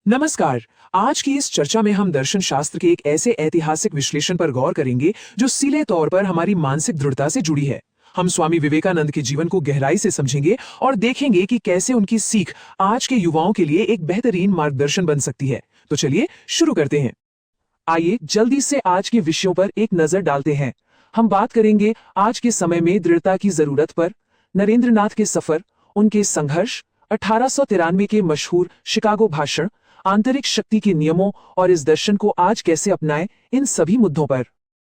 नमस्कार। आज की इस चर्चा में हम दर्शन शास्त्र के एक ऐसे ऐतिहासिक विश्लेषण पर गौर करेंगे जो सीधे तौर पर हमारी मानसिक दृढ़ता से जुड़ी है। हम स्वामी विवेकानंद के जीवन को गहराई से समझेंगे और देखेंगे कि कैसे उनकी सीख आज के युवाओं के लिए एक बेहतरीन मार्गदर्शन बन सकती है। तो चलिए शुरू करते हैं। आइए जल्दी से आज के विषयों पर एक नजर डालते हैं। हम बात करेंगे आज के समय में दृढ़ता की जरूरत पर, नरेंद्रनाथ के सफर, उनके संघर्ष, 1893 के मशहूर शिकागो भाषण, आंतरिक शक्ति के नियमों और इस दर्शन को आज कैसे अपनाएं, इन सभी मुद्दों पर।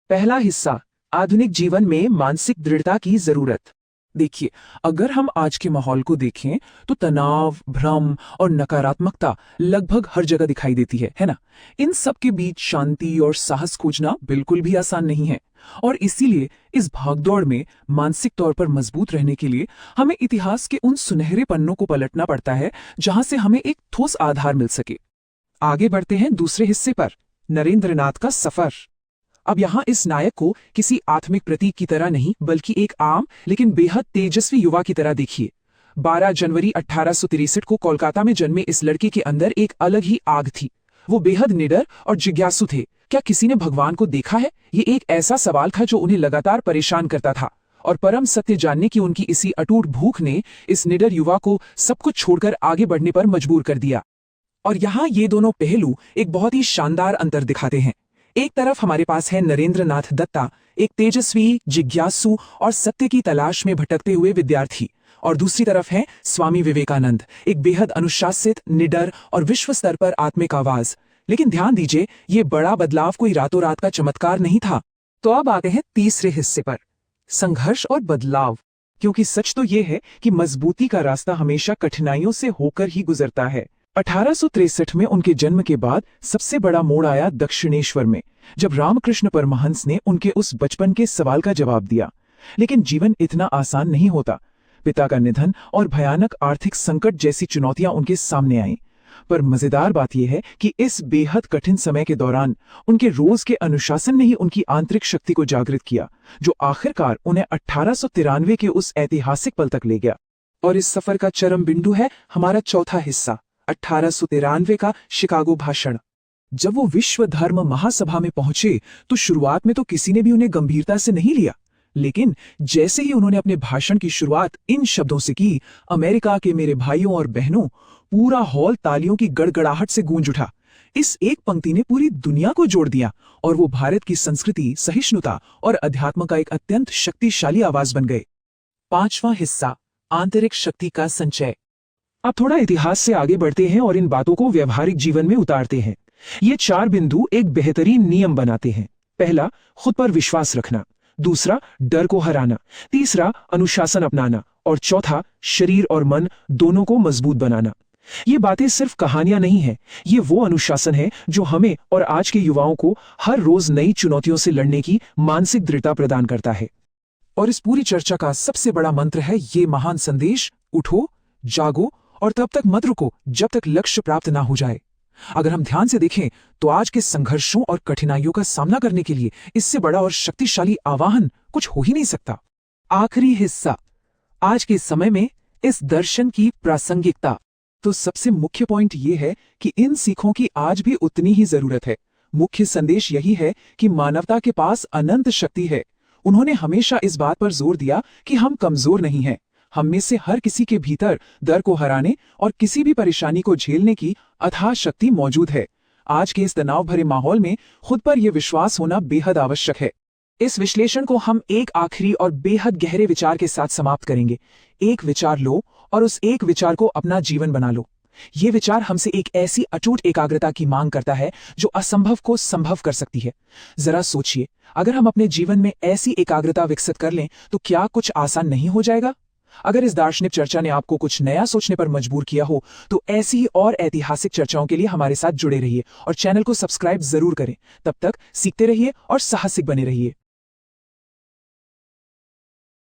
पहला हिस्सा, आधुनिक जीवन में मानसिक दृढ़ता की जरूरत। देखिए, अगर हम आज के माहौल को देखें तो तनाव, भ्रम और नकारात्मकता लगभग हर जगह दिखाई देती है ना? इन सब के बीच शांति और साहस खोजना बिल्कुल भी आसान नहीं है। और इसीलिए इस भागदौड़ में मानसिक तौर पर मजबूत रहने के लिए हमें इतिहास के उन सुनहरे पन्नों को पलटना पड़ता है जहां से हमें एक ठोस आधार मिल सके। आगे बढ़ते हैं दूसरे हिस्से पर, नरेंद्रनाथ का सफर। अब यहाँ इस नायक को किसी आत्मिक प्रतीक की तरह नहीं बल्कि एक आम लेकिन बेहद तेजस्वी युवा की तरह देखिए। 12 जनवरी 1863 को कोलकाता में जन्मे इस लड़के के अंदर एक अलग ही आग थी। वो बेहद निडर और जिज्ञासु थे। क्या किसी ने भगवान को देखा है? ये एक ऐसा सवाल था जो उन्हें लगातार परेशान करता था। और परम सत्य जानने की उनकी इसी अटूट भूख ने इस निडर युवा को सब कुछ छोड़कर आगे बढ़ने पर मजबूर कर दिया। और यहाँ ये दोनों पहलू एक बहुत ही शानदार अंतर दिखाते हैं। एक तरफ हमारे पास है नरेंद्रनाथ दत्ता, एक तेजस्वी, जिज्ञासु और सत्य की तलाश में भटकते हुए विद्यार्थी, और दूसरी तरफ है स्वामी विवेकानंद, एक बेहद अनुशासित, निडर और विश्व स्तर पर आत्मिक आवाज। लेकिन ध्यान दीजिए, ये बड़ा बदलाव कोई रातों रात का चमत्कार नहीं था। तो अब आते हैं तीसरे हिस्से पर, संघर्ष और बदलाव। क्योंकि सच तो ये है कि मजबूती का रास्ता हमेशा कठिनाइयों से होकर ही गुजरता है। 1863 में उनके जन्म के बाद सबसे बड़ा मोड़ आया दक्षिणेश्वर में, जब रामकृष्ण परमहंस ने उनके उस बचपन के सवाल का जवाब दिया। लेकिन जीवन इतना आसान नहीं होता। पिता का निधन और भयानक आर्थिक संकट जैसी चुनौतियां उनके सामने आईं। पर मजेदार बात यह है कि इस बेहद कठिन समय के दौरान उनके रोज के अनुशासन ने ही उनकी आंतरिक शक्ति को जागृत किया, जो आखिरकार उन्हें 1893 के उस ऐतिहासिक पल तक ले गया। और इस सफर का चरम बिंदु है हमारा चौथा हिस्सा, 1893 का शिकागो भाषण। जब वो विश्व धर्म महासभा में पहुंचे तो शुरुआत में तो किसी ने भी उन्हें गंभीरता से नहीं लिया। लेकिन जैसे ही उन्होंने अपने भाषण की शुरुआत इन शब्दों से की, अमेरिका के मेरे भाइयों और बहनों, पूरा हॉल तालियों की गड़गड़ाहट से गूंज उठा। इस एक पंक्ति ने पूरी दुनिया को जोड़ दिया और वो भारत की संस्कृति, सहिष्णुता और अध्यात्म का एक अत्यंत शक्तिशाली आवाज बन गए। पांचवां हिस्सा, आंतरिक शक्ति का संचय। अब थोड़ा इतिहास से आगे बढ़ते हैं और इन बातों को व्यवहारिक जीवन में उतारते हैं। ये 4 बिंदु एक बेहतरीन नियम बनाते हैं। पहला, खुद पर विश्वास रखना। दूसरा, डर को हराना। तीसरा, अनुशासन अपनाना। और चौथा, शरीर और मन दोनों को मजबूत बनाना। ये बातें सिर्फ कहानियां नहीं हैं, ये वो अनुशासन है जो हमें और आज के युवाओं को हर रोज नई चुनौतियों से लड़ने की मानसिक दृढ़ता प्रदान करता है। और इस पूरी चर्चा का सबसे बड़ा मंत्र है ये महान संदेश, उठो, जागो और तब तक मत रुको जब तक लक्ष्य प्राप्त ना हो जाए। अगर हम ध्यान से देखें तो आज के संघर्षों और कठिनाइयों का सामना करने के लिए इससे बड़ा और शक्तिशाली आवाहन कुछ हो ही नहीं सकता। आखिरी हिस्सा, आज के समय में इस दर्शन की प्रासंगिकता। तो सबसे मुख्य पॉइंट यह है कि इन सीखों की आज भी उतनी ही जरूरत है। मुख्य संदेश यही है कि मानवता के पास अनंत शक्ति है। उन्होंने हमेशा इस बात पर जोर दिया कि हम कमजोर नहीं हैं। हम में से हर किसी के भीतर डर को हराने और किसी भी परेशानी को झेलने की अथाह शक्ति मौजूद है। आज के इस तनाव भरे माहौल में खुद पर यह विश्वास होना बेहद आवश्यक है। इस विश्लेषण को हम एक आखिरी और बेहद गहरे विचार के साथ समाप्त करेंगे। एक विचार लो और उस एक विचार को अपना जीवन बना लो। ये विचार हमसे एक ऐसी अटूट एकाग्रता की मांग करता है जो असंभव को संभव कर सकती है। जरा सोचिए, अगर हम अपने जीवन में ऐसी एकाग्रता विकसित कर लें तो क्या कुछ आसान नहीं हो जाएगा? अगर इस दार्शनिक चर्चा ने आपको कुछ नया सोचने पर मजबूर किया हो तो ऐसी ही और ऐतिहासिक चर्चाओं के लिए हमारे साथ जुड़े रहिए और चैनल को सब्सक्राइब जरूर करें। तब तक सीखते रहिए और साहसिक बने रहिए।